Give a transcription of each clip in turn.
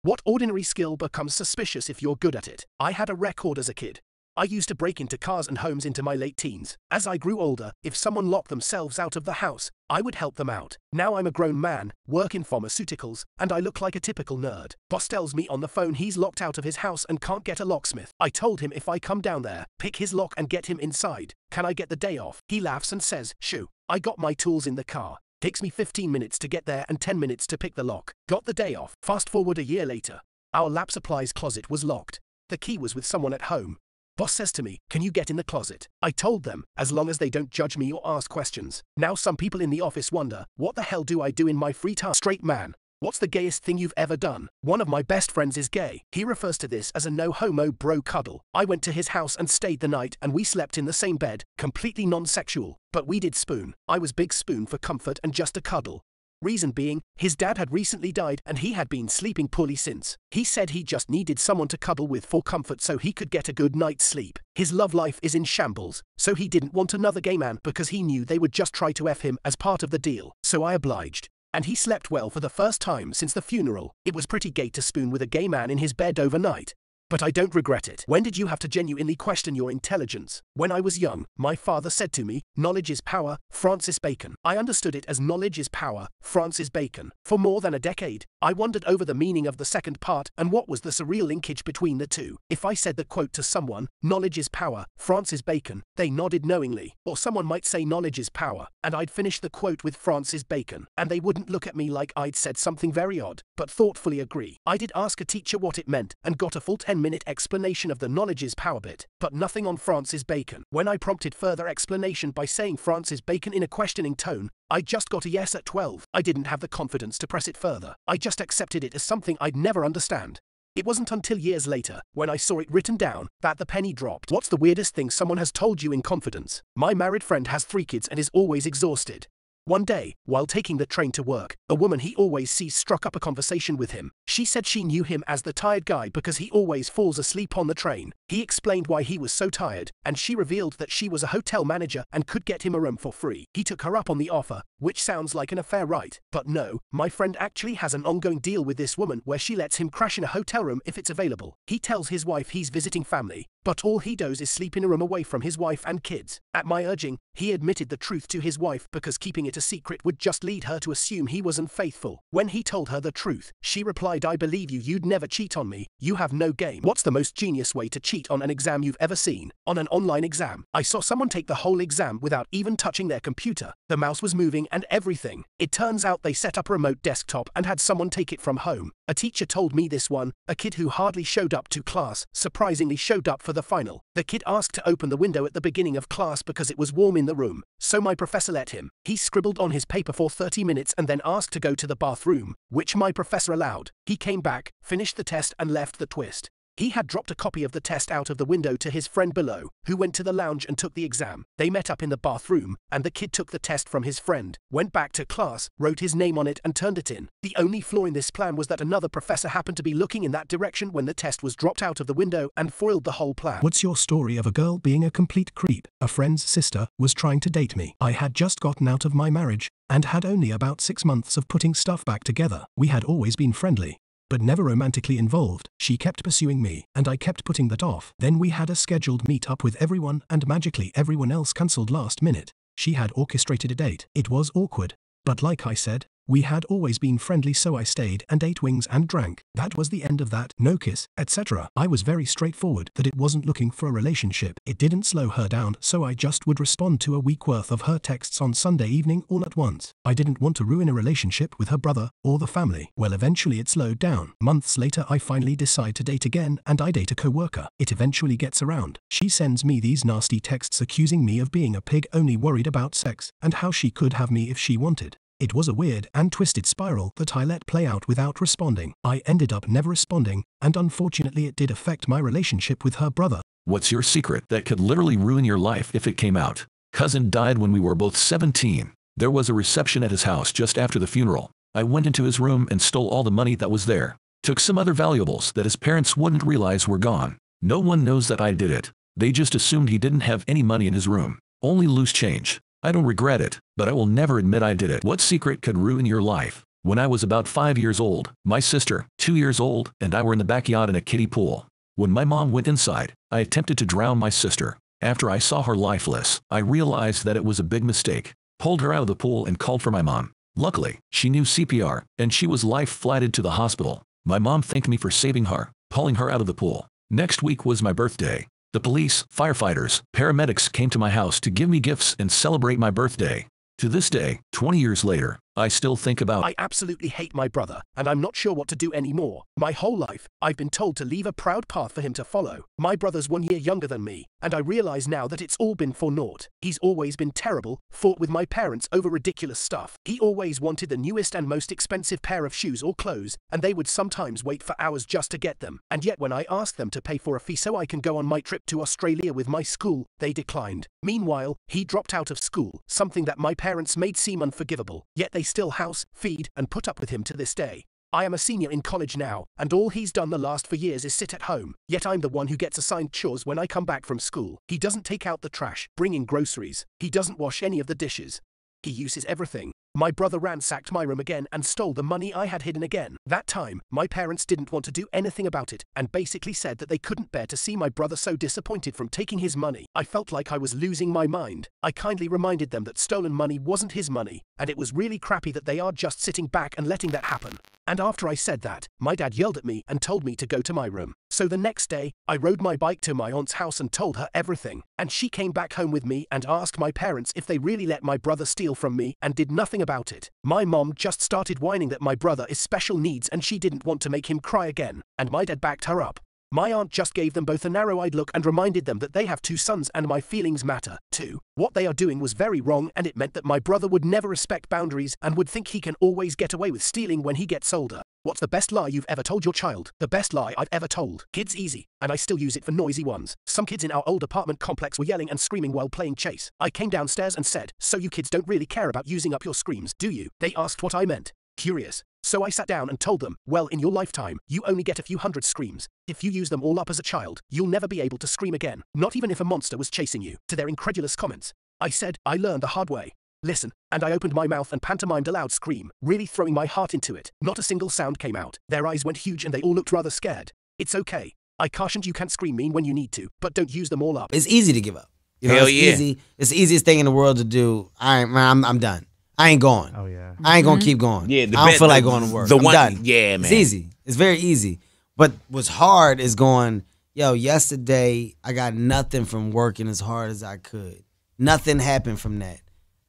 What ordinary skill becomes suspicious if you're good at it? I had a record as a kid. I used to break into cars and homes into my late teens. As I grew older, if someone locked themselves out of the house, I would help them out. Now I'm a grown man, work in pharmaceuticals, and I look like a typical nerd. Boss tells me on the phone he's locked out of his house and can't get a locksmith. I told him if I come down there, pick his lock and get him inside, can I get the day off? He laughs and says, shoo. I got my tools in the car. Takes me 15 minutes to get there and 10 minutes to pick the lock. Got the day off. Fast forward a year later. Our lab supplies closet was locked. The key was with someone at home. Boss says to me, can you get in the closet? I told them, as long as they don't judge me or ask questions. Now some people in the office wonder, what the hell do I do in my free time? Straight man. What's the gayest thing you've ever done? One of my best friends is gay. He refers to this as a no-homo bro cuddle. I went to his house and stayed the night and we slept in the same bed, completely non-sexual. But we did spoon. I was big spoon for comfort and just a cuddle. Reason being, his dad had recently died and he had been sleeping poorly since. He said he just needed someone to cuddle with for comfort so he could get a good night's sleep. His love life is in shambles, so he didn't want another gay man because he knew they would just try to F him as part of the deal. So I obliged. And he slept well for the first time since the funeral. It was pretty gay to spoon with a gay man in his bed overnight. But I don't regret it. When did you have to genuinely question your intelligence? When I was young, my father said to me, knowledge is power, Francis Bacon. I understood it as knowledge is power, Francis Bacon. For more than a decade, I wondered over the meaning of the second part and what was the surreal linkage between the two. If I said the quote to someone, knowledge is power, Francis Bacon, they nodded knowingly. Or someone might say knowledge is power, and I'd finish the quote with Francis Bacon, and they wouldn't look at me like I'd said something very odd, but thoughtfully agree. I did ask a teacher what it meant and got a full 10-minute explanation of the knowledge is power bit, but nothing on Francis Bacon. When I prompted further explanation by saying Francis Bacon in a questioning tone, I just got a yes at 12. I didn't have the confidence to press it further. I just accepted it as something I'd never understand. It wasn't until years later, when I saw it written down, that the penny dropped. What's the weirdest thing someone has told you in confidence? My married friend has 3 kids and is always exhausted. One day, while taking the train to work, a woman he always sees struck up a conversation with him. She said she knew him as the tired guy because he always falls asleep on the train. He explained why he was so tired, and she revealed that she was a hotel manager and could get him a room for free. He took her up on the offer, which sounds like an affair, right? But no, my friend actually has an ongoing deal with this woman where she lets him crash in a hotel room if it's available. He tells his wife he's visiting family, but all he does is sleep in a room away from his wife and kids. At my urging, he admitted the truth to his wife because keeping it a secret would just lead her to assume he was unfaithful. When he told her the truth, she replied, I believe you, you'd never cheat on me, you have no game. What's the most genius way to cheat on an exam you've ever seen? On an online exam, I saw someone take the whole exam without even touching their computer. The mouse was moving and everything. It turns out they set up a remote desktop and had someone take it from home. A teacher told me this one, a kid who hardly showed up to class, surprisingly showed up for the final. The kid asked to open the window at the beginning of class because it was warm in the room, so my professor let him. He scribbled on his paper for 30 minutes and then asked to go to the bathroom, which my professor allowed. He came back, finished the test and left. The twist: he had dropped a copy of the test out of the window to his friend below, who went to the lounge and took the exam. They met up in the bathroom, and the kid took the test from his friend, went back to class, wrote his name on it and turned it in. The only flaw in this plan was that another professor happened to be looking in that direction when the test was dropped out of the window and foiled the whole plan. What's your story of a girl being a complete creep? A friend's sister was trying to date me. I had just gotten out of my marriage and had only about 6 months of putting stuff back together. We had always been friendly, but never romantically involved. She kept pursuing me, and I kept putting that off. Then we had a scheduled meet-up with everyone, and magically everyone else cancelled last minute. She had orchestrated a date. It was awkward, but like I said, we had always been friendly, so I stayed and ate wings and drank. That was the end of that. No kiss, etc. I was very straightforward that it wasn't looking for a relationship. It didn't slow her down, so I just would respond to a week worth of her texts on Sunday evening all at once. I didn't want to ruin a relationship with her brother or the family. Well, eventually it slowed down. Months later I finally decide to date again, and I date a coworker. It eventually gets around. She sends me these nasty texts accusing me of being a pig only worried about sex, and how she could have me if she wanted. It was a weird and twisted spiral that I let play out without responding. I ended up never responding, and unfortunately it did affect my relationship with her brother. What's your secret that could literally ruin your life if it came out? Cousin died when we were both 17. There was a reception at his house just after the funeral. I went into his room and stole all the money that was there. Took some other valuables that his parents wouldn't realize were gone. No one knows that I did it. They just assumed he didn't have any money in his room. Only loose change. I don't regret it, but I will never admit I did it. What secret could ruin your life? When I was about 5 years old, my sister, 2 years old, and I were in the backyard in a kiddie pool. When my mom went inside, I attempted to drown my sister. After I saw her lifeless, I realized that it was a big mistake. Pulled her out of the pool and called for my mom. Luckily, she knew CPR, and she was life-flighted to the hospital. My mom thanked me for saving her, pulling her out of the pool. Next week was my birthday. The police, firefighters, paramedics came to my house to give me gifts and celebrate my birthday. To this day, 20 years later, I still think about I absolutely hate my brother, and I'm not sure what to do anymore. My whole life, I've been told to leave a proud path for him to follow. My brother's 1 year younger than me, and I realize now that it's all been for naught. He's always been terrible, fought with my parents over ridiculous stuff. He always wanted the newest and most expensive pair of shoes or clothes, and they would sometimes wait for hours just to get them. And yet when I asked them to pay for a fee so I can go on my trip to Australia with my school, they declined. Meanwhile, he dropped out of school, something that my parents made seem unforgivable. Yet they still house, feed, and put up with him to this day. I am a senior in college now, and all he's done the last 4 years is sit at home. Yet I'm the one who gets assigned chores when I come back from school. He doesn't take out the trash, bring in groceries. He doesn't wash any of the dishes. He uses everything. My brother ransacked my room again and stole the money I had hidden again. That time, my parents didn't want to do anything about it and basically said that they couldn't bear to see my brother so disappointed from taking his money. I felt like I was losing my mind. I kindly reminded them that stolen money wasn't his money, and it was really crappy that they are just sitting back and letting that happen. And after I said that, my dad yelled at me and told me to go to my room. So the next day, I rode my bike to my aunt's house and told her everything. And she came back home with me and asked my parents if they really let my brother steal from me and did nothing about it. My mom just started whining that my brother is special needs and she didn't want to make him cry again. And my dad backed her up. My aunt just gave them both a narrow-eyed look and reminded them that they have 2 sons and my feelings matter, too. What they are doing was very wrong, and it meant that my brother would never respect boundaries and would think he can always get away with stealing when he gets older. What's the best lie you've ever told your child? The best lie I've ever told. Kid's easy, and I still use it for noisy ones. Some kids in our old apartment complex were yelling and screaming while playing chase. I came downstairs and said, "So you kids don't really care about using up your screams, do you?" They asked what I meant. Curious. So I sat down and told them, well, in your lifetime, you only get a few hundred screams. If you use them all up as a child, you'll never be able to scream again, not even if a monster was chasing you. To their incredulous comments, I said, I learned the hard way. Listen, and I opened my mouth and pantomimed a loud scream, really throwing my heart into it. Not a single sound came out. Their eyes went huge and they all looked rather scared. It's okay. I cautioned you can scream mean when you need to, but don't use them all up. It's easy to give up. You know, Hell it's yeah. easy. It's the easiest thing in the world to do. I'm done. I ain't going. Oh yeah. I ain't gonna keep going. Yeah, I don't feel like going to work. I'm done. Yeah, man. It's easy. It's very easy. But what's hard is going, yo, yesterday I got nothing from working as hard as I could. Nothing happened from that.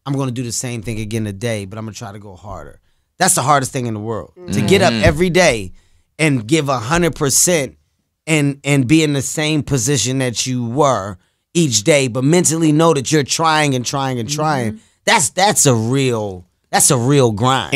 I'm going to do the same thing again today, but I'm going to try to go harder. That's the hardest thing in the world. To get up every day and give 100% and be in the same position that you were each day, but mentally know that you're trying and trying and trying. That's a real grind.